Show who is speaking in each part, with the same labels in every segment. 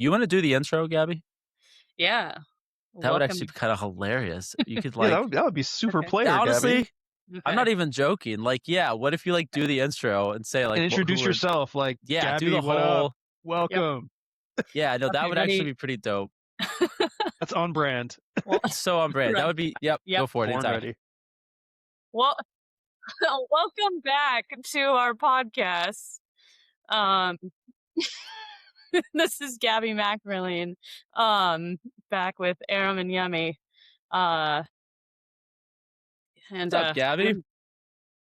Speaker 1: You want to do the intro, Gabby?
Speaker 2: Yeah.
Speaker 1: That would
Speaker 2: Welcome.
Speaker 1: actually be kind of hilarious. You could
Speaker 3: Yeah, that would be super
Speaker 2: Okay.
Speaker 3: player, Gabby.
Speaker 1: honestly, I'm not
Speaker 2: Okay.
Speaker 1: even joking. Like, yeah, what if you like do the intro and say like
Speaker 3: And introduce yourself, like,
Speaker 1: yeah, do
Speaker 3: Gabby,
Speaker 1: the
Speaker 3: what up?
Speaker 1: whole
Speaker 3: Welcome.
Speaker 1: yeah, no, that
Speaker 2: Okay,
Speaker 1: would actually
Speaker 2: ready?
Speaker 1: be pretty dope.
Speaker 3: That's on brand.
Speaker 2: Well,
Speaker 1: So on brand. That
Speaker 2: right.
Speaker 1: would be go
Speaker 2: Yep.
Speaker 1: for it
Speaker 3: Born
Speaker 1: anytime.
Speaker 3: ready.
Speaker 2: Well, welcome back to our podcast. Um, this is Gabbi McErlean, back with Aram and Yemi. Uh, and
Speaker 1: What's up, Gabby?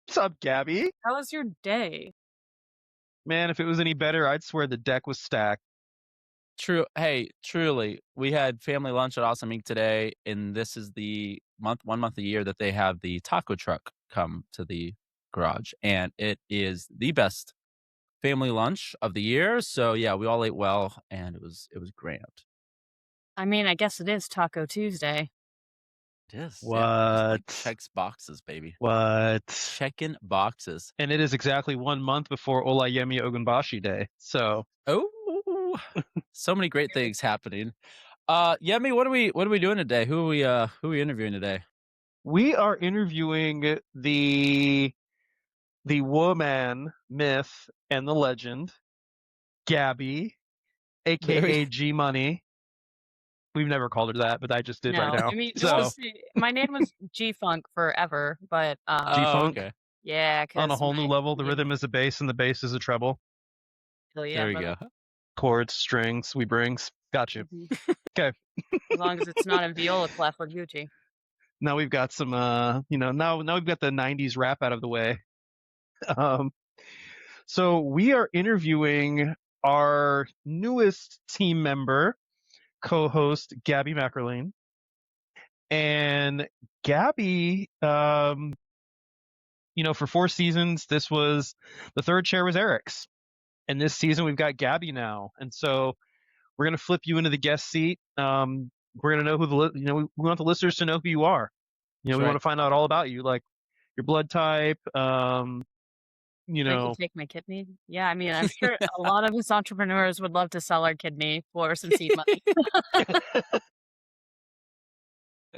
Speaker 3: What's up, Gabby?
Speaker 2: how was your day?
Speaker 3: Man, if it was any better, I'd swear the deck was stacked.
Speaker 1: True. Hey, truly, we had family lunch at Awesome Inc. today, and this is the 1 month a year that they have the taco truck come to the garage, and it is the best family lunch of the year. So yeah, we all ate well, and it was grand.
Speaker 2: I mean, I guess it is Taco Tuesday.
Speaker 1: It is.
Speaker 3: What?
Speaker 1: Yeah, like checks boxes, baby.
Speaker 3: What?
Speaker 1: Checking boxes.
Speaker 3: And it is exactly 1 month before Ola Yemi Ogunbashi Day. So
Speaker 1: So many great things happening. Yemi, what are we doing today? Who are we interviewing today?
Speaker 3: we are interviewing the woman, myth, and the legend, Gabby, aka G Money. We've never called her that, but I just did
Speaker 2: No,
Speaker 3: right now.
Speaker 2: I mean,
Speaker 3: So
Speaker 2: my name was G Funk forever, but
Speaker 3: G-Funk.
Speaker 1: Okay.
Speaker 2: yeah,
Speaker 3: On a
Speaker 2: 'cause
Speaker 3: whole new
Speaker 2: my
Speaker 3: level, the
Speaker 2: name-
Speaker 3: rhythm is a bass and the bass is a treble.
Speaker 2: Hell yeah,
Speaker 1: There we
Speaker 2: brother.
Speaker 1: go.
Speaker 3: Chords, strings, we brings. Got you.
Speaker 2: Mhm.
Speaker 3: Okay.
Speaker 2: As long as it's not in viola clef or Gucci.
Speaker 3: Now we've got some, now we've got the 90s rap out of the way. So we are interviewing our newest team member, co-host, Gabbi McErlean. And Gabby, for 4 seasons, this was the third chair was Eric's. And this season we've got Gabby now. And so we're going to flip you into the guest seat. We're going to know we want the listeners to know who you are. We want to find out all about you, like your blood type,
Speaker 2: They can take my kidney. Yeah, I mean, I'm sure a lot of us entrepreneurs would love to sell our kidney for some seed money.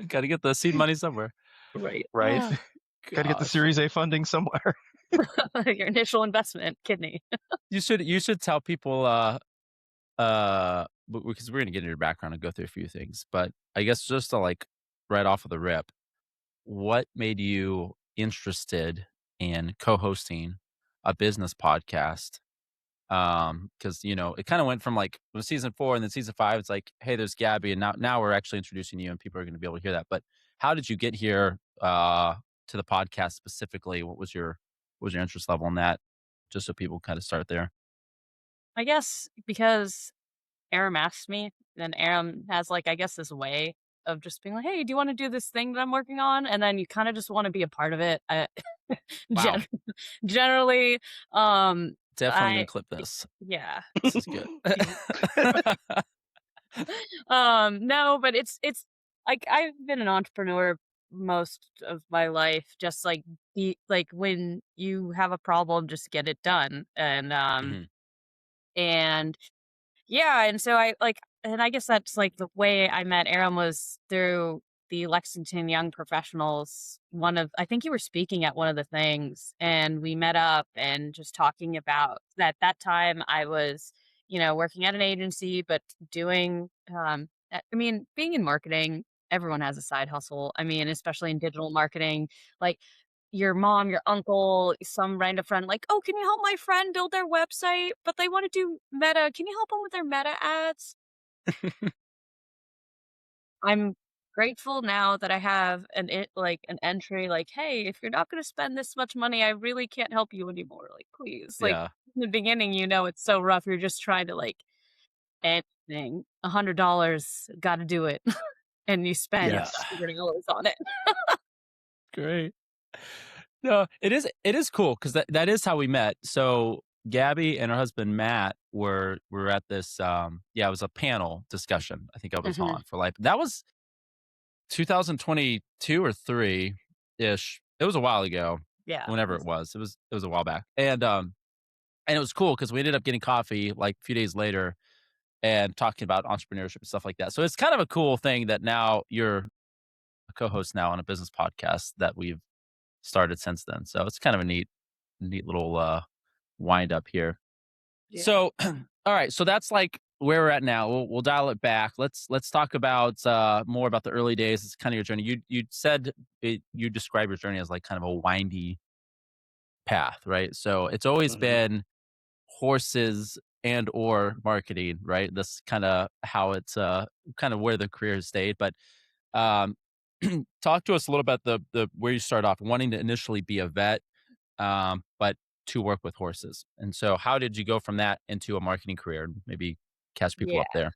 Speaker 1: Got to get the seed money somewhere.
Speaker 2: Right.
Speaker 3: right. Got to get the Series A funding somewhere.
Speaker 2: Your initial investment, kidney.
Speaker 1: You should tell people because we're gonna get into your background and go through a few things, but I guess just to like right off of the rip, what made you interested in co-hosting a business podcast? Because it kind of went from like season 4 and then season 5, it's like, hey, there's Gabby, and now we're actually introducing you, and people are going to be able to hear that. But how did you get here to the podcast specifically? What was your interest level in that? Just so people kind of start there.
Speaker 2: I guess because Aram asked me, and Aram has like, I guess, this way of just being like, hey, do you want to do this thing that I'm working on? And then you kind of just want to be a part of it.
Speaker 1: Wow.
Speaker 2: Generally,
Speaker 1: Definitely gonna clip this.
Speaker 2: yeah.
Speaker 1: This is good.
Speaker 2: No, but it's like I've been an entrepreneur most of my life. Just like when you have a problem, just get it done. And
Speaker 1: Mhm.
Speaker 2: and yeah, and so and I guess that's like the way I met Aram was through the Lexington Young Professionals. I think you were speaking at one of the things, and we met up and just talking about that. That time I was, working at an agency, but doing, being in marketing, everyone has a side hustle. I mean, especially in digital marketing, like your mom, your uncle, some random friend, like, oh, can you help my friend build their website? But they want to do Meta. Can you help them with their Meta ads? I'm grateful now that I have an entry like, hey, if you're not going to spend this much money, I really can't help you anymore. Like, please. Like
Speaker 1: Yeah.
Speaker 2: in the beginning, it's so rough. You're just trying to anything. $100, got to do it. And you spend
Speaker 3: Yes.
Speaker 2: $100 on it.
Speaker 1: Great. No, it is cool because that is how we met. So Gabby and her husband Matt were at this it was a panel discussion. I think I was on for life. That was 2022 or 3-ish. It was a while ago.
Speaker 2: Yeah.
Speaker 1: Whenever it was a while back. And it was cool because we ended up getting coffee like a few days later. and talking about entrepreneurship and stuff like that. So it's kind of a cool thing that now you're a co-host now on a business podcast that we've started since then. So it's kind of a neat little wind up here.
Speaker 2: Yeah.
Speaker 1: So, all right. So that's like where we're at now. We'll dial it back. Let's talk about more about the early days. It's kind of your journey. You said you describe your journey as like kind of a windy path, right? So it's always
Speaker 3: Mhm.
Speaker 1: been horses and or marketing, right? That's kind of how it's kind of where the career has stayed. But um, talk to us a little about the where you start off wanting to initially be a vet, but to work with horses. And so how did you go from that into a marketing career? Maybe catch people
Speaker 2: Yeah,
Speaker 1: up there.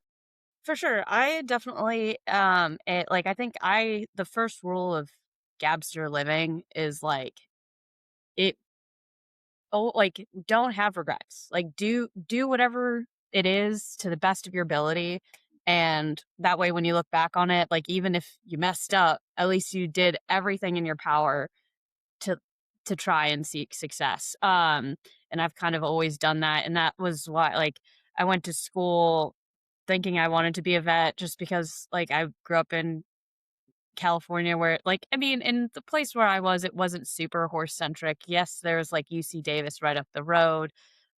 Speaker 2: for sure. I definitely like I think I the first rule of Gabster living is like it like don't have regrets. Like do whatever it is to the best of your ability. And that way when you look back on it, like even if you messed up, at least you did everything in your power to try and seek success. And I've kind of always done that. And that was why like I went to school thinking I wanted to be a vet just because like I grew up in California where like I mean in the place where I was it wasn't super horse centric. Yes, there's like UC Davis right up the road.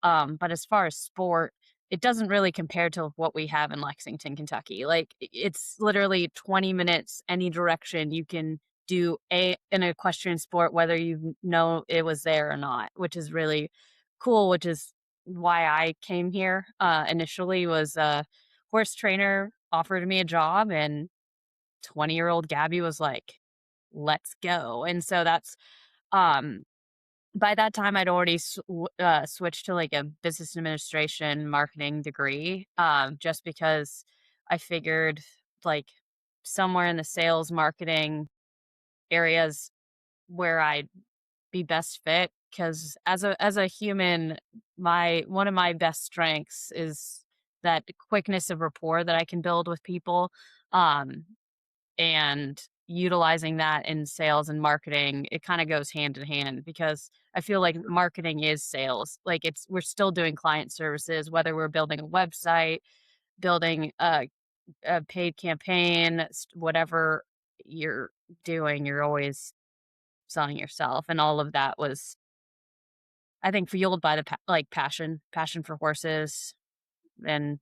Speaker 2: But as far as sport, it doesn't really compare to what we have in Lexington, Kentucky. Like it's literally 20 minutes any direction you can do an equestrian sport whether you know it was there or not, which is really cool, which is why I came here initially was a horse trainer offered me a job and 20-year-old Gabby was like, "Let's go." And so that's um by that time I'd already switched to like a business administration marketing degree just because I figured like somewhere in the sales marketing areas where I'd be best fit because as a human my one of my best strengths is that quickness of rapport that I can build with people. Um and utilizing that in sales and marketing, it kind of goes hand in hand because I feel like marketing is sales. Like we're still doing client services, whether we're building a website, building a paid campaign, whatever you're doing, you're always selling yourself. And all of that was, I think, fueled by the passion for horses and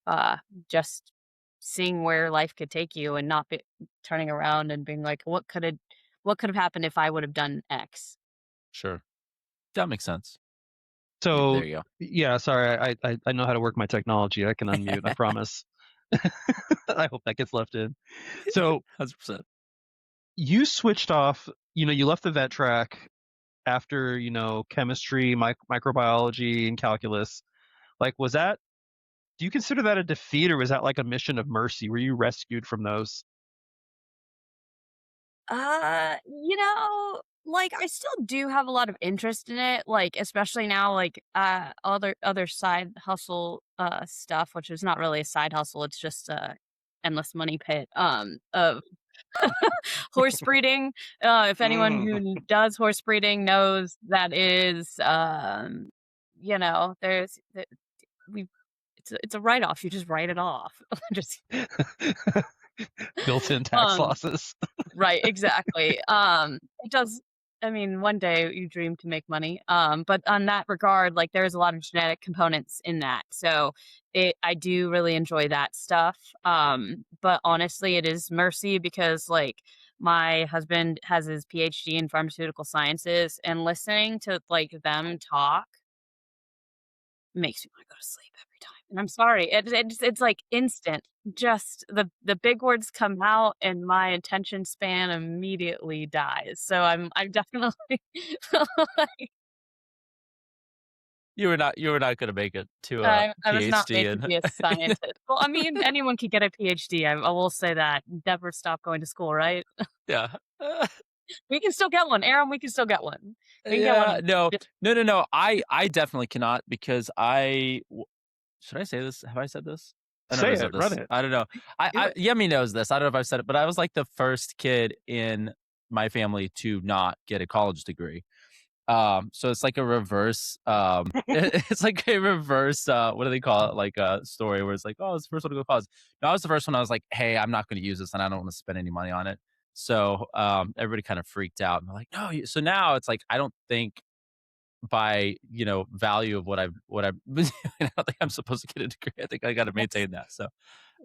Speaker 2: uh, just seeing where life could take you and not be turning around and being like, what could have happened if I would have done X?
Speaker 1: Sure. That makes sense. Yeah,
Speaker 3: So
Speaker 1: there you
Speaker 3: yeah, sorry, I know how to work my technology. I can unmute, I
Speaker 1: go.
Speaker 3: promise. I hope that gets left in. So
Speaker 1: 100%.
Speaker 3: you switched off, you left the vet track after, chemistry, microbiology, and calculus. Like, do you consider that a defeat or was that like a mission of mercy? Were you rescued from those?
Speaker 2: Like I still do have a lot of interest in it, like especially now, like other side hustle stuff, which is not really a side hustle, it's just a endless money pit of horse breeding. If anyone
Speaker 3: Mm.
Speaker 2: who does horse breeding knows that is there's we it's a write off. You just write it off. Just
Speaker 3: Built-in tax
Speaker 2: um
Speaker 3: losses.
Speaker 2: Right, exactly. It does I mean, one day you dream to make money. But on that regard, like there's a lot of genetic components in that. So I do really enjoy that stuff. But honestly, it is mercy because like my husband has his PhD in pharmaceutical sciences and listening to like them talk makes me wanna go to sleep every time, and I'm sorry, it's, like, instant. Just the big words come out, and my attention span immediately dies, so I'm definitely like,
Speaker 1: You were not gonna make it to a
Speaker 2: I was not
Speaker 1: PhD
Speaker 2: made to
Speaker 1: in
Speaker 2: be a scientist. Well, I mean, anyone could get a PhD, I will say that. Never stop going to school, right?
Speaker 1: yeah.
Speaker 2: We can still get one, Aaron, we can still get one. We can get
Speaker 1: Yeah,
Speaker 2: one
Speaker 1: no.
Speaker 2: just
Speaker 1: No, no, no. I definitely cannot because should I say this? Have I said this? I never
Speaker 3: Say
Speaker 1: said
Speaker 3: it, run
Speaker 1: this.
Speaker 3: it.
Speaker 1: I don't know.
Speaker 2: do it.
Speaker 1: Yemi knows this. I don't know if I've said it, but I was like the first kid in my family to not get a college degree. So it's like a reverse, it's like a reverse, what do they call it? Like a story where it's like, "Oh, it's the first one to go cause." No, I was the first one. I was like, "Hey, I'm not gonna use this, and I don't wanna spend any money on it." So, everybody kind of freaked out, and they're like, "No, you" so now it's like, I don't think by, value of what I've been doing, I don't think I'm supposed to get a degree. I think I gotta
Speaker 2: That's
Speaker 1: maintain that. So,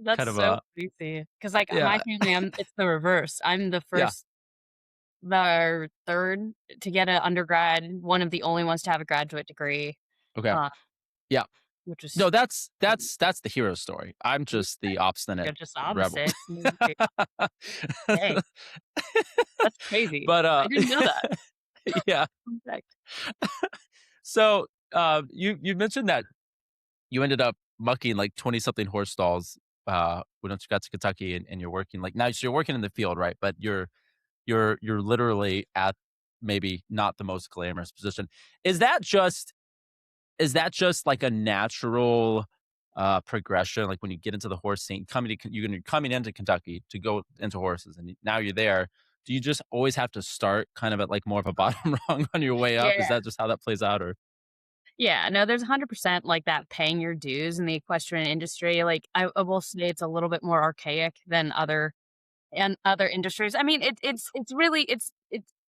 Speaker 2: that's
Speaker 1: kind of
Speaker 2: so crazy. Because like, my
Speaker 1: yeah,
Speaker 2: family, it's the reverse. I'm
Speaker 1: yeah,
Speaker 2: the 3rd to get an undergrad, one of the only ones to have a graduate degree,
Speaker 1: okay,
Speaker 2: uh,
Speaker 1: yeah.
Speaker 2: which is
Speaker 1: No, that's
Speaker 2: crazy.
Speaker 1: that's the hero story. I'm just the obstinate
Speaker 2: You're just
Speaker 1: rebel.
Speaker 2: opposite. Dang, that's crazy.
Speaker 1: But,
Speaker 2: I didn't know that.
Speaker 1: yeah.
Speaker 2: Fun fact.
Speaker 1: So, you mentioned that you ended up mucking, like, 20 something horse stalls, once you got to Kentucky and you're working, like now so you're working in the field, right? But you're literally at maybe not the most glamorous position. Is that just is that just like a natural, progression? Like, when you get into the horse scene, you're coming into Kentucky to go into horses, and now you're there. Do you just always have to start kind of at, like, more of a bottom rung on your way up? Is
Speaker 2: Yeah.
Speaker 1: that just how that plays out, or
Speaker 2: Yeah, no, there's 100% like that paying your dues in the equestrian industry. Like, I will say it's a little bit more archaic than other industries. I mean, it's really it's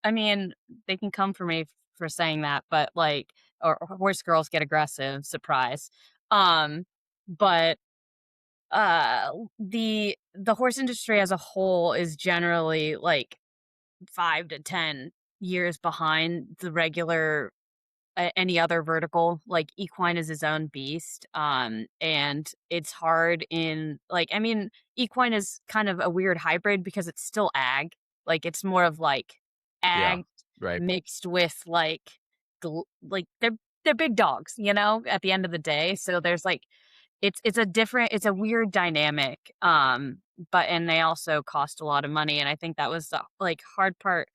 Speaker 2: I mean, they can come for me for saying that, but like, or horse girls get aggressive, surprise. Um, but the horse industry as a whole is generally like 5 to 10 years behind the regular any other vertical. Like, equine is his own beast, and it's hard in like, I mean, equine is kind of a weird hybrid because it's still ag. Like, it's more of like
Speaker 1: yeah,
Speaker 2: ag
Speaker 1: right.
Speaker 2: mixed with like like they're big dogs, at the end of the day. So there's like it's a weird dynamic. But and they also cost a lot of money, and I think that was the like hard part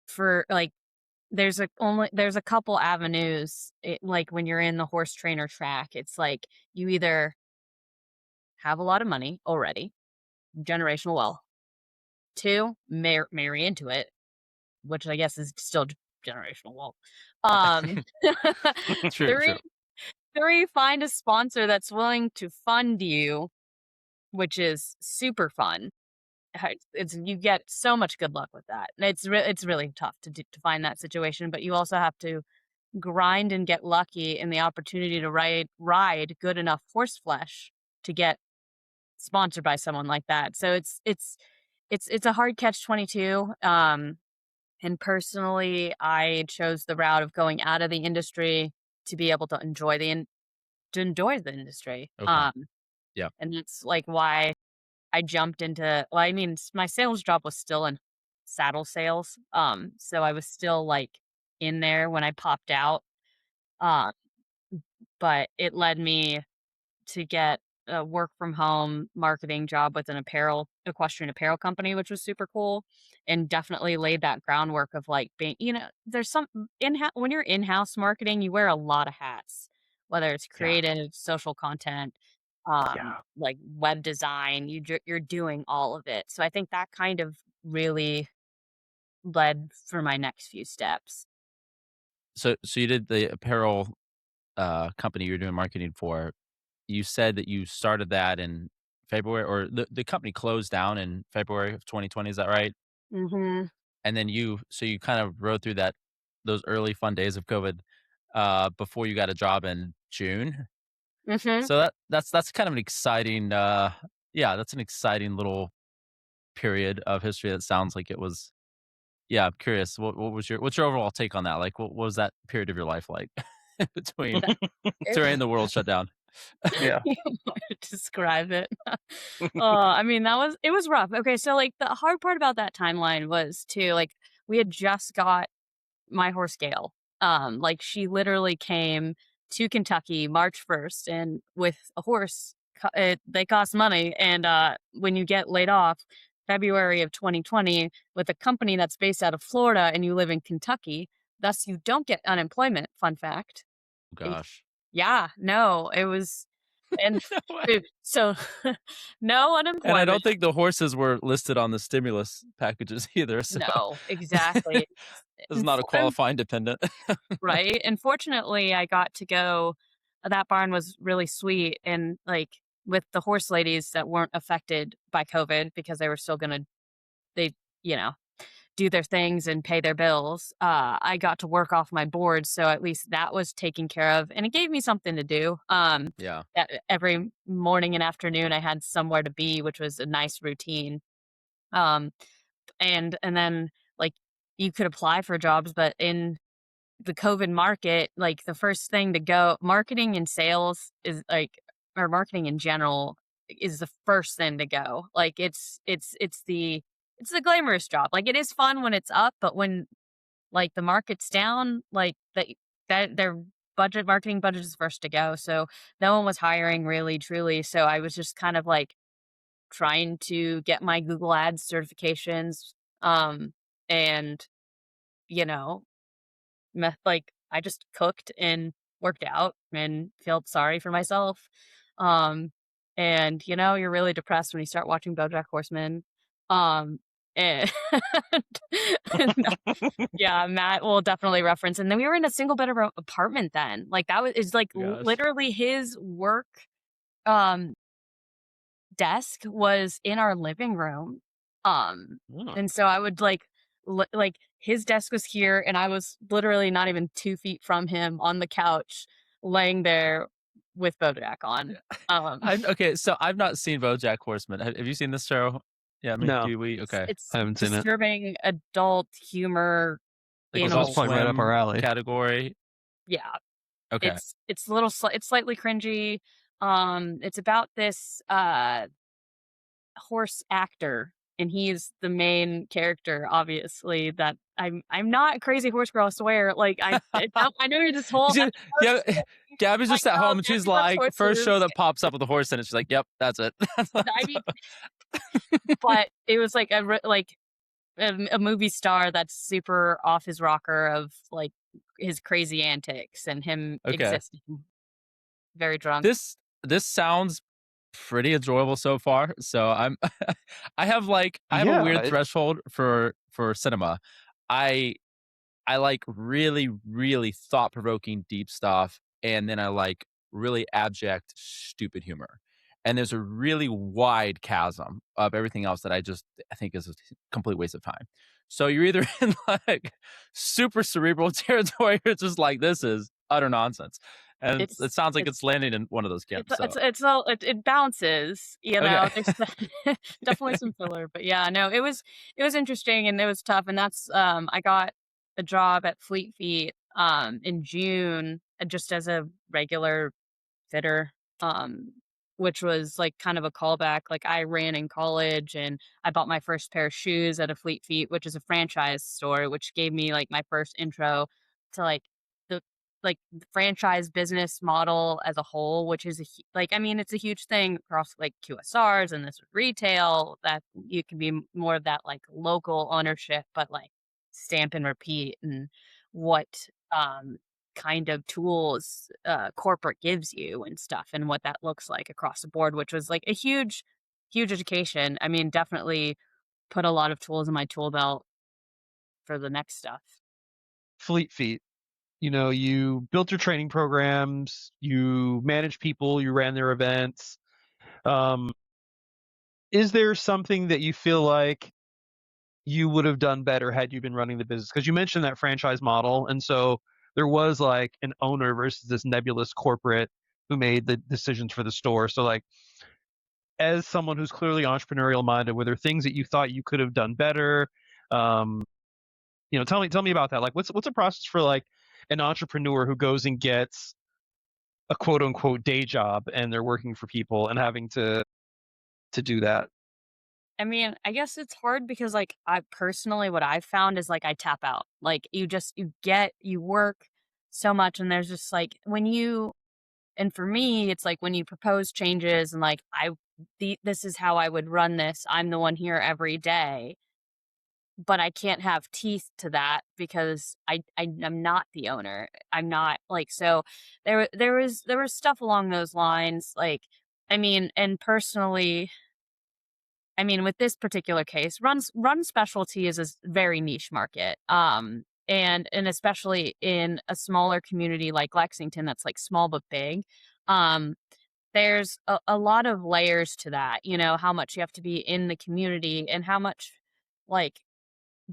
Speaker 2: for like there's a couple avenues, like, when you're in the horse trainer track, it's like you either have a lot of money already, generational wealth. 2, marry into it, which I guess is still generational wealth. Um,
Speaker 1: True,
Speaker 2: 3
Speaker 1: true.
Speaker 2: 3, find a sponsor that's willing to fund you, which is super fun. It's you get so much good luck with that. And it's really tough to find that situation, but you also have to grind and get lucky in the opportunity to ride good enough horse flesh to get sponsored by someone like that. So it's a hard catch 22. And personally, I chose the route of going out of the industry to be able to enjoy the industry.
Speaker 1: Okay. Yeah.
Speaker 2: And that's like why I jumped into, well, I mean, my sales job was still in saddle sales. So I was still like in there when I popped out. Um, but it led me to get a work from home marketing job with an equestrian apparel company, which was super cool, and definitely laid that groundwork of like being, there's some in when you're in-house marketing, you wear a lot of hats, whether it's
Speaker 3: Yeah.
Speaker 2: creative, social content,
Speaker 3: Yeah.
Speaker 2: like web design, you're doing all of it. So I think that kind of really led for my next few steps.
Speaker 1: So you did the apparel, company you're doing marketing for. You said that you started that in February, or the company closed down in February of 2020, is that right?
Speaker 2: Mhm.
Speaker 1: And then you kind of rode through those early fun days of COVID, before you got a job in June.
Speaker 2: Mhm.
Speaker 1: So that's kind of an exciting, yeah, that's an exciting little period of history that sounds like it was. Yeah, I'm curious, what's your overall take on that? Like, what was that period of your life like between
Speaker 2: That it
Speaker 1: during the world shutdown?
Speaker 3: Yeah.
Speaker 2: You want to describe it. I mean, it was rough. Okay, so, like, the hard part about that timeline was too, like, we had just got my horse Gale. Like, she literally came to Kentucky March 1st, and with a horse, they cost money, and, when you get laid off February of 2020 with a company that's based out of Florida and you live in Kentucky, thus you don't get unemployment, fun fact. If
Speaker 1: Gosh.
Speaker 2: Yeah, no, it was And
Speaker 1: No way.
Speaker 2: so no
Speaker 1: And I
Speaker 2: unemployment.
Speaker 1: don't think the horses were listed on the stimulus packages either, so
Speaker 2: No, exactly.
Speaker 1: this is
Speaker 2: And
Speaker 1: not a qualifying dependent.
Speaker 2: right? And fortunately, I got to go that barn was really sweet and, like, with the horse ladies that weren't affected by COVID because they were still gonna they, you know, do their things and pay their bills, I got to work off my board, so at least that was taken care of, and it gave me something to do.
Speaker 1: Yeah.
Speaker 2: Every morning and afternoon, I had somewhere to be, which was a nice routine. Um, and then, like, you could apply for jobs, but in the COVID market, like, the first thing to go marketing and sales is, like or marketing in general is the first thing to go. Like, it's the glamorous job. Like, it is fun when it's up, but when, like, the market's down, like, that their marketing budget is first to go, so no one was hiring really, truly, so I was just kind of, like, trying to get my Google Ads certifications, and, you know, like, I just cooked and worked out and felt sorry for myself. Um, and, you're really depressed when you start watching BoJack Horseman. Um, and and yeah, Matt will definitely reference and then we were in a single bed apartment then. Like, that was is, like,
Speaker 1: Gosh.
Speaker 2: literally his work, um, desk was in our living room. Um,
Speaker 3: Oh.
Speaker 2: and so I would like his desk was here and I was literally not even 2 feet from him on the couch laying there with BoJack on. Um,
Speaker 1: I'm okay, so I've not seen BoJack Horseman. Have you seen this show? Yeah, me
Speaker 3: No,
Speaker 1: do we?
Speaker 2: it's
Speaker 1: Okay.
Speaker 2: it's
Speaker 3: I haven't seen it.
Speaker 2: disturbing adult humor
Speaker 1: Like
Speaker 3: Oh,
Speaker 2: in
Speaker 3: so
Speaker 2: a
Speaker 3: that's
Speaker 1: Adult
Speaker 3: probably right up our
Speaker 1: Swim
Speaker 3: alley.
Speaker 1: category?
Speaker 2: yeah,
Speaker 1: Okay.
Speaker 2: it's a little it's slightly cringy. It's about this horse actor and he's the main character obviously that I'm not a crazy horse girl I swear like I know you're this whole
Speaker 1: She yeah,
Speaker 2: episode
Speaker 1: Gabby's
Speaker 2: like
Speaker 1: just at
Speaker 2: oh
Speaker 1: home and she's
Speaker 2: Gabby loves
Speaker 1: like, first show
Speaker 2: horses
Speaker 1: that pops up with a horse in it, she's like, "Yep, that's it."
Speaker 2: I mean but it was like a movie star that's super off his rocker of like his crazy antics and him
Speaker 1: Okay.
Speaker 2: existing very drunk.
Speaker 1: This sounds pretty enjoyable so far. So I'm I have a
Speaker 3: Yeah,
Speaker 1: weird threshold for cinema. I I like really, really thought-provoking deep stuff, and then I like really abject, stupid humor. And there's a really wide chasm of everything else that I think is a complete waste of time. So you're either in like super cerebral territory, or it's just like this is utter nonsense. And it
Speaker 2: It's
Speaker 1: sounds like
Speaker 2: it's
Speaker 1: it's landing in one of those camps. So
Speaker 2: it's all it bounces,
Speaker 1: okay.
Speaker 2: there's definitely some filler, but yeah, no, it was interesting and it was tough, and that's, I got a job at Fleet Feet, in June, just as a regular fitter, um, which was, like, kind of a callback, like, I ran in college, and I bought my first pair of shoes at a Fleet Feet, which is a franchise store, which gave me, like, my first intro to, the the franchise business model as a whole, which is I mean, it's a huge thing across, like, QSRs and this retail that you can be more of that, like, local ownership, but, like, stamp and repeat and what, kind of tools corporate gives you and stuff and what that looks like across the board, which was like a huge education. I mean, definitely put a lot of tools in my tool belt for the next stuff.
Speaker 3: Fleet Feet. You built your training programs, you managed people, you ran their events. Um, is there something that you feel like you would have done better had you been running the business? Because you mentioned that franchise model, and so there was like an owner versus this nebulous corporate who made the decisions for the store. So like as someone who's clearly entrepreneurial minded, were there things that you thought you could have done better? Um, tell me about that. Like what's a process for like an entrepreneur who goes and gets a quote unquote day job and they're working for people and having to do that?
Speaker 2: I mean, I guess it's hard because like I personally what I've found is like I tap out. Like you work so much and there's just like when you and for me it's like when you propose changes and like this is how I would run this. I'm the one here every day but I can't have teeth to that because I'm not the owner. I'm not like so there was stuff along those lines. Like, I mean, and personally, I mean, with this particular case, run specialty is a very niche market. And especially in a smaller community like Lexington that's like small but big. Um, there's a lot of layers to that, how much you have to be in the community and how much like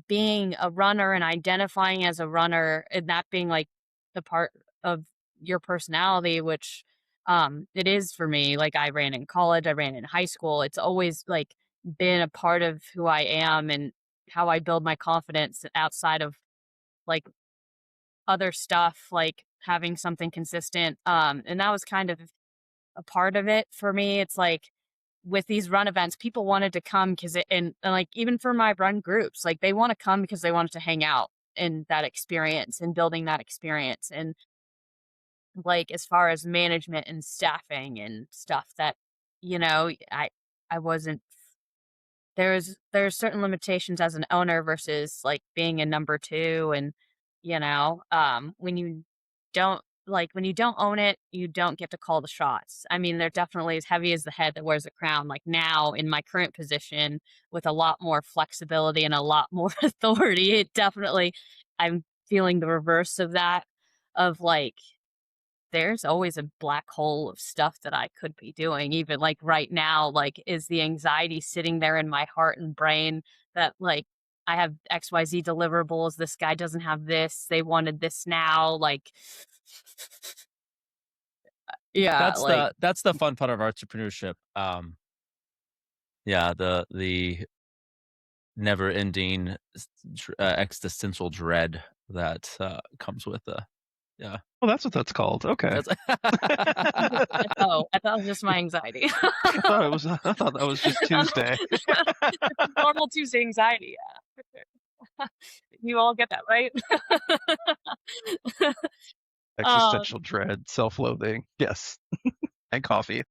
Speaker 2: being a runner and identifying as a runner and that being like the part of your personality, which it is for me. Like, I ran in college, I ran in high school. It's always like been a part of who I am and how I build my confidence outside of like other stuff, like having something consistent. And that was kind of a part of it for me. It's like with these run events, people wanted to come because and like even for my run groups, like they want to come because they wanted to hang out in that experience and building that experience. And like as far as management and staffing and stuff that, I wasn't there's certain limitations as an owner versus like being a number two. And when you don't own it, you don't get to call the shots. I mean, they're definitely as heavy as the head that wears the crown. Like now in my current position with a lot more flexibility and a lot more authority, it definitely I'm feeling the reverse of that, of like there's always a black hole of stuff that I could be doing. Even like right now, like, is the anxiety sitting there in my heart and brain that like I have XYZ deliverables, this guy doesn't have this, they wanted this now, like yeah, like
Speaker 1: That's the fun part of entrepreneurship. Yeah, the never-ending existential dread that, comes with the yeah.
Speaker 3: Well, that's what that's called. Okay.
Speaker 1: That's
Speaker 2: oh, I thought it was just my anxiety.
Speaker 3: I thought that was just Tuesday.
Speaker 2: Normal Tuesday anxiety, yeah, for sure. You all get that, right? Um,
Speaker 3: Existential dread, self-loathing. Yes. And coffee.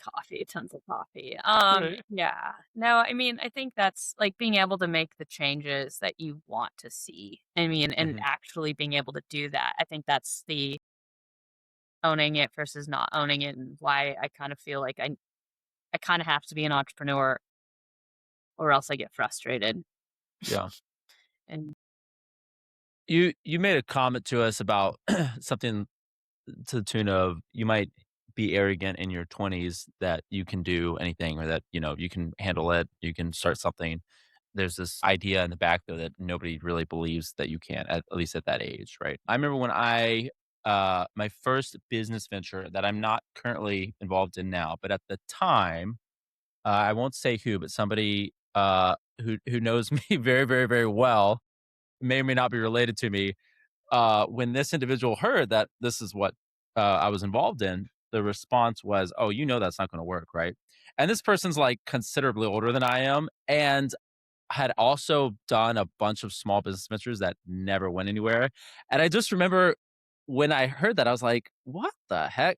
Speaker 2: Coffee, tons of coffee.
Speaker 3: Right.
Speaker 2: Yeah. No, I mean, I think that's like being able to make the changes that you want to see. I mean, and
Speaker 1: Mhm.
Speaker 2: actually being able to do that. I think that's the owning it versus not owning it, and why I kind of feel like I kind of have to be an entrepreneur or else I get frustrated.
Speaker 1: Yeah.
Speaker 2: And
Speaker 1: You made a comment to us about something to the tune of you might be arrogant in your 20s that you can do anything or that, you can handle it, you can start something. There's this idea in the back though that nobody really believes that you can, at least at that age, right? I remember when my first business venture that I'm not currently involved in now, but at the time, I won't say who, but somebody who knows me very, very, very well, may or may not be related to me, when this individual heard that this is what I was involved in, the response was, "Oh, that's not going to work, right?" And this person's like considerably older than I am, and had also done a bunch of small business ventures that never went anywhere. And I just remember when I heard that, I was like, "What the heck?"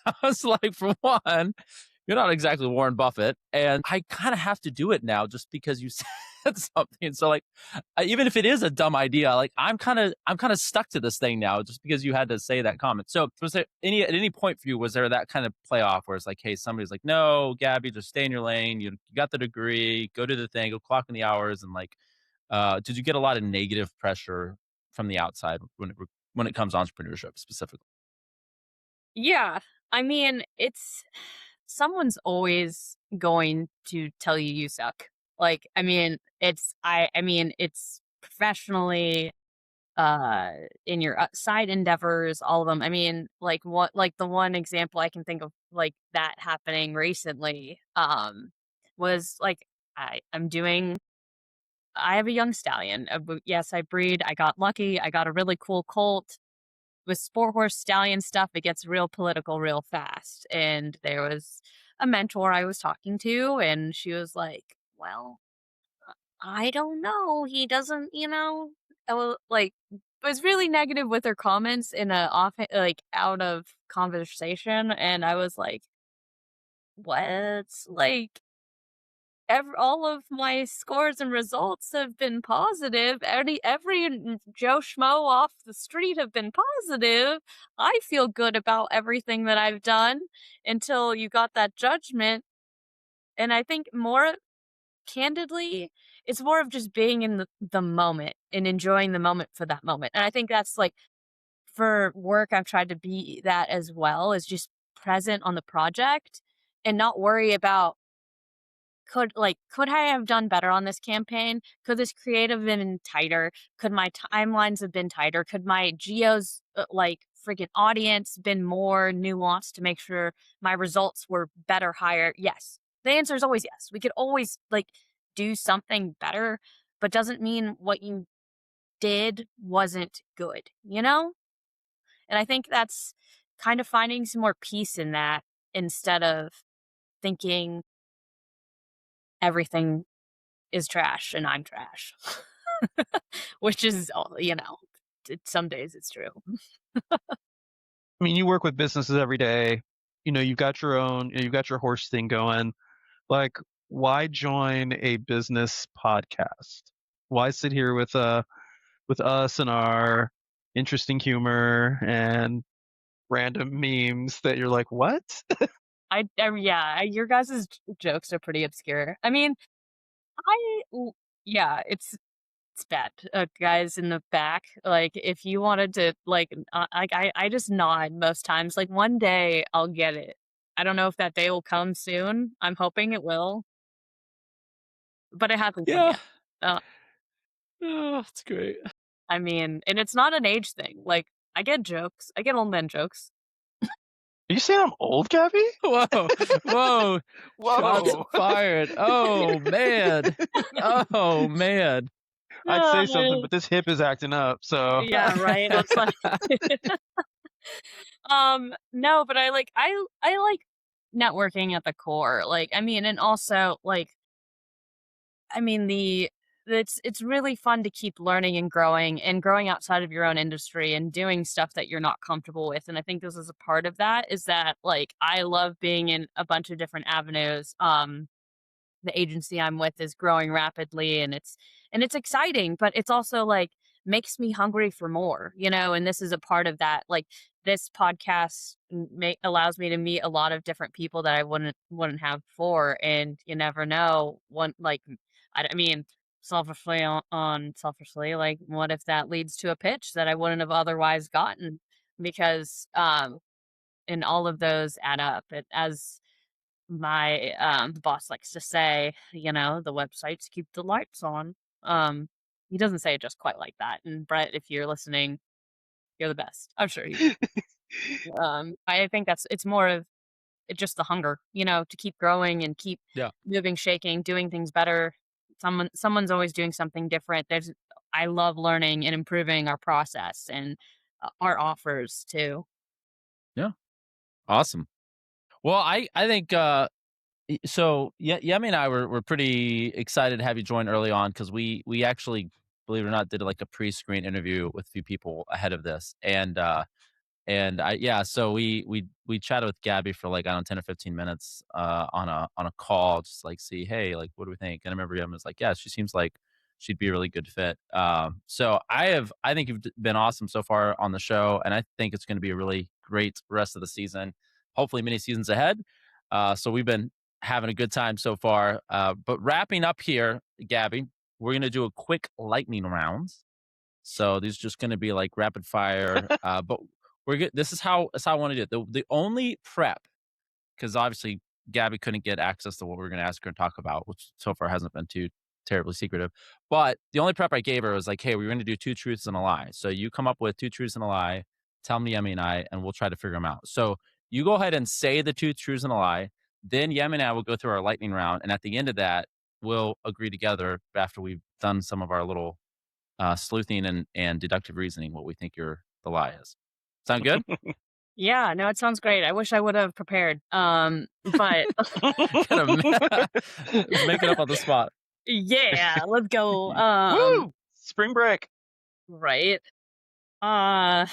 Speaker 1: I was like, "For one, you're not exactly Warren Buffett, and I kind of have to do it now just because you said something." So like, even if it is a dumb idea, like I'm kind of stuck to this thing now just because you had to say that comment. So was there at any point for you, was there that kind of playoff where it's like, hey, somebody's like, no, Gabby, just stay in your lane. You got the degree, go do the thing, go clock in the hours, and like, did you get a lot of negative pressure from the outside when it comes to entrepreneurship specifically?
Speaker 2: yeah, I mean, it's someone's always going to tell you you suck. Like, I mean, it's professionally, uh, in your side endeavors, all of them. I mean, like the one example I can think of like that happening recently, was like I have a young stallion. Yes, I breed. I got lucky. I got a really cool colt. With sport horse stallion stuff, it gets real political real fast. And there was a mentor I was talking to, and she was like, "Well, I don't know. He doesn't, like was really negative with her comments in a off like out of conversation, and I was like, "What?" Like all of my scores and results have been positive. Every Joe Schmo off the street have been positive. I feel good about everything that I've done until you got that judgment. And I think more candidly, it's more of just being in the moment and enjoying the moment for that moment. And I think that's like for work, I've tried to be that as well, is just present on the project and not worry about could I have done better on this campaign? Could this creative have been tighter? Could my timelines have been tighter? Could my geos like freaking audience been more nuanced to make sure my results were better, higher? Yes. The answer is always yes. We could always like do something better, but doesn't mean what you did wasn't good, you know? And I think that's kind of finding some more peace in that instead of thinking everything is trash and I'm trash. Which is, some days it's true.
Speaker 3: I mean, you work with businesses every day. You've got your own, you've got your horse thing going. Like, why join a business podcast? Why sit here with us and our interesting humor and random memes that you're like, what?
Speaker 2: Yeah, your guys' jokes are pretty obscure. I mean, yeah, it's bad. Guys in the back, like if you wanted to, like, I just nod most times. Like one day I'll get it. I don't know if that day will come soon. I'm hoping it will, but it hasn't come
Speaker 1: Yeah.
Speaker 2: yet. Uh,
Speaker 1: Oh, that's great.
Speaker 2: I mean, and it's not an age thing. Like I get jokes. I get old man jokes.
Speaker 3: Are you saying I'm old, Gabby?
Speaker 1: Whoa, whoa, shots
Speaker 3: Whoa.
Speaker 1: fired. Oh man. Oh man.
Speaker 3: I'd say something,
Speaker 2: Uh,
Speaker 3: but this hip is acting up. So
Speaker 2: yeah, right. It's like, no, but I like networking at the core. Like, I mean, and also like I mean, it's really fun to keep learning and growing outside of your own industry and doing stuff that you're not comfortable with. And I think this is a part of that is that like I love being in a bunch of different avenues. The agency I'm with is growing rapidly and it's exciting, but it's also like makes me hungry for more, and this is a part of that. Like this podcast allows me to meet a lot of different people that I wouldn't have before, and you never know one like I mean selfishly, like what if that leads to a pitch that I wouldn't have otherwise gotten because and all of those add up. It as my boss likes to say, the websites keep the lights on. Um, he doesn't say it just quite like that. And Brett, if you're listening, you're the best. I'm sure he. I think it's more of just the hunger, to keep growing and keep
Speaker 1: Yeah.
Speaker 2: moving, shaking, doing things better. Someone's always doing something different. I love learning and improving our process and our offers too.
Speaker 1: Yeah. Awesome. Well, I think so Yemi and I were pretty excited to have you join early on because we actually, believe it or not, did like a pre-screen interview with a few people ahead of this. And so we chatted with Gabby for like, I don't know, 10 or 15 minutes on a call, just like see, hey, like what do we think? And I remember Yemi was like, yeah, she seems like she'd be a really good fit. So I think you've been awesome so far on the show, and I think it's going to be a really great rest of the season. Hopefully, many seasons ahead. So we've been having a good time so far. But wrapping up here, Gabby, we're going to do a quick lightning round. So these are just going to be like rapid fire. But we're good. This is how I want to do it. The only prep, because obviously Gabby couldn't get access to what we are going to ask her and talk about, which so far hasn't been too terribly secretive. But the only prep I gave her was like, hey, we're going to do two truths and a lie. So you come up with two truths and a lie, tell me Yemi and I, and we'll try to figure them out. So you go ahead and say the two truths and a lie. Then Yemi and I will go through our lightning round. And at the end of that, we'll agree together after we've done some of our little sleuthing and deductive reasoning what we think the lie is. Sound good?
Speaker 2: Yeah, no, it sounds great. I wish I would have prepared. But
Speaker 1: Gotta make it up on the spot.
Speaker 2: yeah, let's go.
Speaker 3: Woo! Spring break.
Speaker 2: Right. Uh,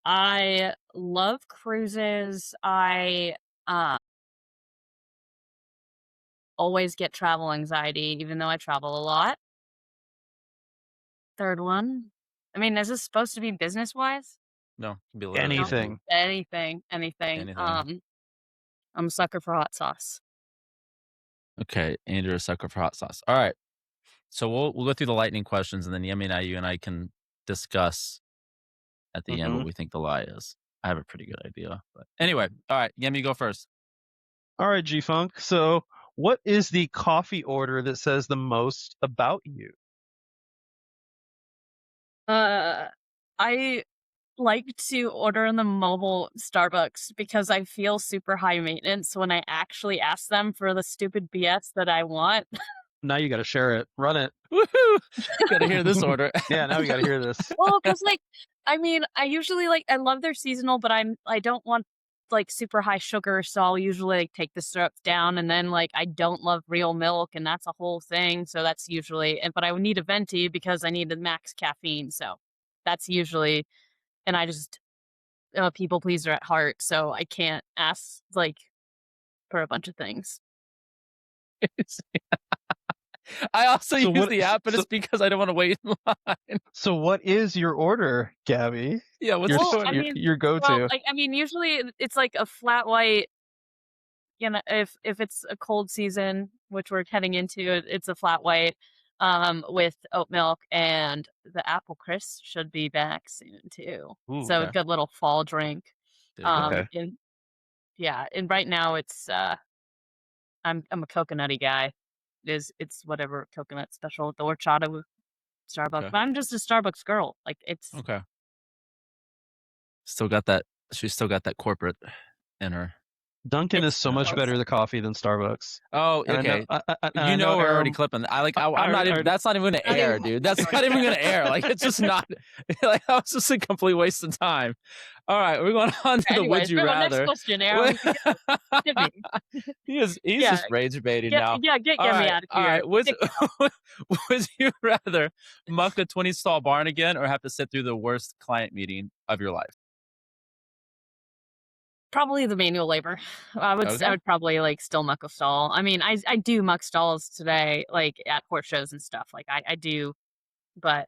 Speaker 2: I love cruises. I always get travel anxiety, even though I travel a lot. Third one. I mean, is this supposed to be business-wise?
Speaker 1: No, it can be literally
Speaker 2: No?
Speaker 3: Anything.
Speaker 2: Anything.
Speaker 1: anything.
Speaker 2: I'm a sucker for hot sauce.
Speaker 1: Okay, and you're a sucker for hot sauce. All right. So we'll go through the lightning questions, and then Yemi you and I can discuss at the end what
Speaker 3: Mhm.
Speaker 1: we think the lie is. I have a pretty good idea, but anyway, all right, Yemi, go first.
Speaker 3: All right, G-Funk. So, what is the coffee order that says the most about you?
Speaker 2: I like to order in the mobile Starbucks because I feel super high maintenance when I actually ask them for the stupid BS that I want.
Speaker 3: Now you got to share it. Run it.
Speaker 1: Woohoo! Gotta hear this order.
Speaker 3: Yeah, now we got to hear this.
Speaker 2: Well, because like, I mean, I usually like I love their seasonal, but I don't want like super high sugar, so I'll usually like take the syrup down, and then like I don't love real milk, and that's a whole thing. So that's usually, but I would need a venti because I need the max caffeine. So that's usually, and I just a people pleaser at heart, so I can't ask like for a bunch of things.
Speaker 1: I also
Speaker 3: So
Speaker 1: use
Speaker 3: what-
Speaker 1: the app, but
Speaker 3: so-
Speaker 1: it's because I don't want to wait in line.
Speaker 3: So, what is your order, Gabby?
Speaker 1: Yeah, what's
Speaker 3: Your,
Speaker 1: the
Speaker 2: Well,
Speaker 1: order?
Speaker 2: I mean,
Speaker 3: your go-to.
Speaker 2: Well, like I mean, usually it's like a flat white. You know, if it's a cold season, which we're heading into, it's a flat white with oat milk, and the apple crisp should be back soon too.
Speaker 1: Ooh,
Speaker 2: So a
Speaker 1: okay.
Speaker 2: good little fall drink.
Speaker 1: There you go.
Speaker 3: Okay.
Speaker 2: And yeah, and right now it's I'm a coconutty guy. It's whatever coconut special, the horchata with Starbucks.
Speaker 1: Okay.
Speaker 2: But I'm just a Starbucks girl. Like it's
Speaker 1: Okay. Still got that. She's still got that corporate in her.
Speaker 3: Dunkin' is
Speaker 2: It's
Speaker 3: so much
Speaker 2: gross.
Speaker 3: better the coffee than Starbucks.
Speaker 1: Oh,
Speaker 3: And
Speaker 1: okay.
Speaker 3: I know
Speaker 1: We're already
Speaker 3: Aram-
Speaker 1: clipping. I'm not
Speaker 3: I-
Speaker 1: even. That's not even gonna
Speaker 2: Not
Speaker 1: air,
Speaker 2: even-
Speaker 1: dude. That's not even gonna air. Like it's just not. Like that was just a complete waste of time. All right, we're going on to the
Speaker 2: Anyways,
Speaker 1: would you
Speaker 2: next
Speaker 1: rather.
Speaker 2: question, Aaron. Give me.
Speaker 1: He's
Speaker 2: Yeah,
Speaker 1: just rage baiting now.
Speaker 2: Get
Speaker 1: All
Speaker 2: me
Speaker 1: right,
Speaker 2: out of
Speaker 1: all
Speaker 2: here.
Speaker 1: right. Would you rather muck a 20-stall barn again, or have to sit through the worst client meeting of your life?
Speaker 2: Probably the manual labor. I
Speaker 1: Okay.
Speaker 2: would probably like still muck a stall. I mean, I do muck stalls today, like at horse shows and stuff. Like I do, but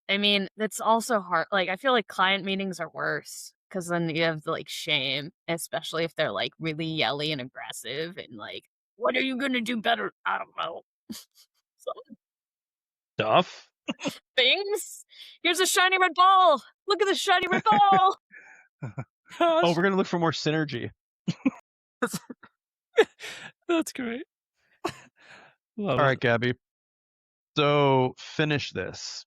Speaker 2: I mean, that's also hard. Like I feel like client meetings are worse because then you have the like shame, especially if they're like really yelly and aggressive and like, what are you gonna do better? I don't know. Some
Speaker 3: Stuff.
Speaker 2: things. Here's a shiny red ball. Look at the shiny red ball.
Speaker 3: Oh, we're gonna look for more synergy.
Speaker 1: That's great. Love
Speaker 3: All
Speaker 1: it.
Speaker 3: right, Gabby. So finish this.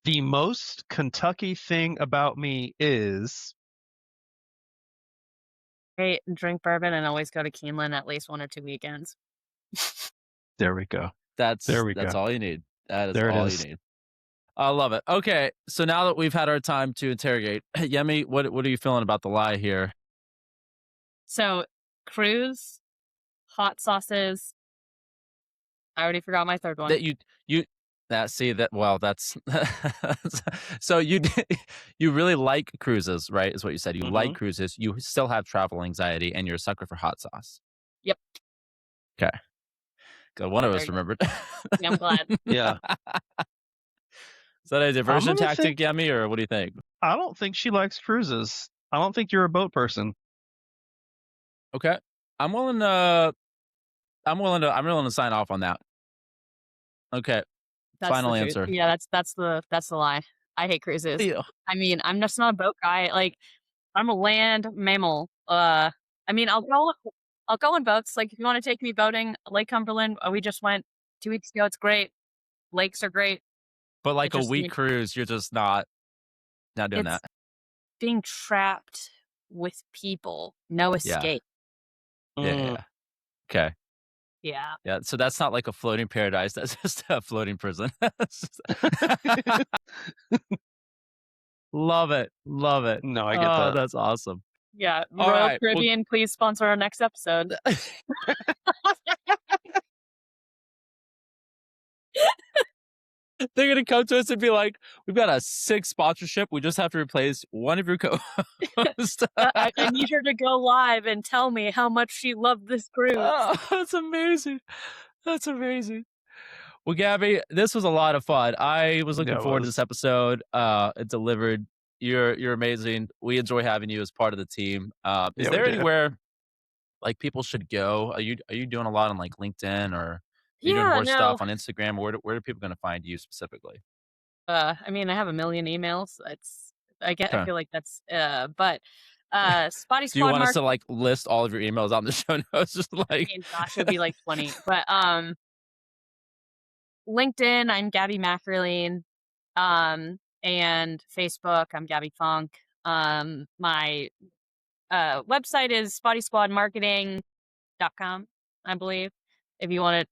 Speaker 3: The most Kentucky thing about me is
Speaker 2: Great, drink bourbon and always go to Keeneland at least 1 or 2 weekends.
Speaker 3: there we go.
Speaker 1: That's
Speaker 3: There we go.
Speaker 1: all you need. That is
Speaker 3: There it
Speaker 1: all
Speaker 3: is.
Speaker 1: you need. I love it. Okay, so now that we've had our time to interrogate, Yemi, what are you feeling about the lie here?
Speaker 2: So, cruise, hot sauces. I already forgot my third one.
Speaker 1: That you that see that well that's so you really like cruises, right? Is what you said. You like cruises. You still have travel anxiety, and you're a sucker for hot sauce.
Speaker 2: Yep.
Speaker 1: Okay. Good. One of us
Speaker 2: There you go.
Speaker 1: remembered.
Speaker 2: Yeah, I'm glad.
Speaker 3: Yeah.
Speaker 1: Is that a diversion
Speaker 3: gonna
Speaker 1: tactic, Yemi, or what do you think?
Speaker 3: I don't think she likes cruises. I don't think you're a boat person.
Speaker 1: Okay. I'm willing to sign off on that. Okay.
Speaker 2: That's
Speaker 1: Final
Speaker 2: the truth.
Speaker 1: answer.
Speaker 2: Yeah, that's the lie. I hate cruises.
Speaker 1: Ew.
Speaker 2: I mean, I'm just not a boat guy. Like, I'm a land mammal. I mean, I'll go on boats. Like, if you want to take me boating, Lake Cumberland, we just went 2 weeks ago. It's great. Lakes are great.
Speaker 1: But like
Speaker 2: It
Speaker 1: a
Speaker 2: just
Speaker 1: week
Speaker 2: need-
Speaker 1: cruise, you're just not doing
Speaker 2: It's
Speaker 1: that.
Speaker 2: being trapped with people, no escape.
Speaker 1: Yeah. Okay.
Speaker 2: Yeah.
Speaker 1: Yeah. So that's not like a floating paradise. That's just a floating prison. Love it. Love it.
Speaker 3: No, I get that.
Speaker 1: That's awesome.
Speaker 2: Yeah.
Speaker 1: All
Speaker 2: Royal
Speaker 1: right, well-
Speaker 2: Caribbean, please sponsor our next episode.
Speaker 1: They're gonna come to us and be like, "We've got a 6 sponsorship. We just have to replace one of your co-hosts."
Speaker 2: I need her to go live and tell me how much she loved this cruise.
Speaker 1: Oh, that's amazing. That's amazing. Well, Gabby, this was a lot of fun. I was looking forward to this episode. It delivered. You're amazing. We enjoy having you as part of the team. Is there anywhere like people should go? Are you doing a lot on like LinkedIn, or are you doing more stuff on Instagram? Where are people going to find you specifically?
Speaker 2: I mean, I have a million emails. I feel like that's but Spotty
Speaker 1: Do you
Speaker 2: Squad
Speaker 1: want us to
Speaker 2: Mark.
Speaker 1: like list all of your emails on the show notes? Just
Speaker 2: I
Speaker 1: like
Speaker 2: mean, gosh, it'd be like 20. But LinkedIn, I'm Gabbi McErlean. And Facebook, I'm Gabby Funk. My website is spottysquadmarketing.com, I believe. If you want to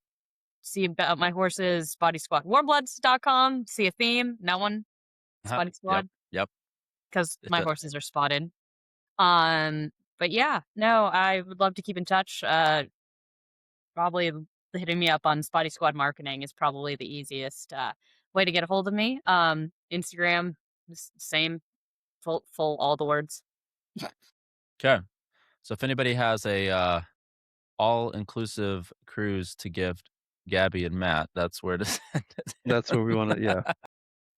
Speaker 2: see about my horses, spottysquadwarbloods.com. See a theme? No one? Spotty Squad?
Speaker 1: Yep.
Speaker 2: Because my horses are spotted. But yeah, no, I would love to keep in touch. Probably hitting me up on Spotty Squad Marketing is probably the easiest way to get a hold of me. Instagram, same, full all the words.
Speaker 1: Okay. So if anybody has a all-inclusive cruise to give Gabby and Matt, that's where to send it.
Speaker 3: That's where we want to. Yeah,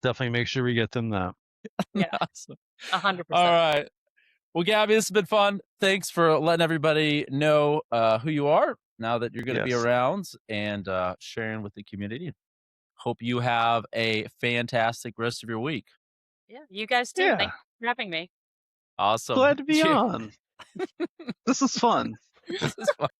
Speaker 3: definitely make sure we get them that.
Speaker 2: Yeah,
Speaker 1: Awesome.
Speaker 2: 100%.
Speaker 1: All right. Well, Gabby, this has been fun. Thanks for letting everybody know who you are now that you're going to be around, and sharing with the community. Hope you have a fantastic rest of your week.
Speaker 2: Yeah, you guys too.
Speaker 3: Yeah.
Speaker 2: Thanks for having me.
Speaker 1: Awesome.
Speaker 3: Glad to be on. This is fun.
Speaker 1: This is fun.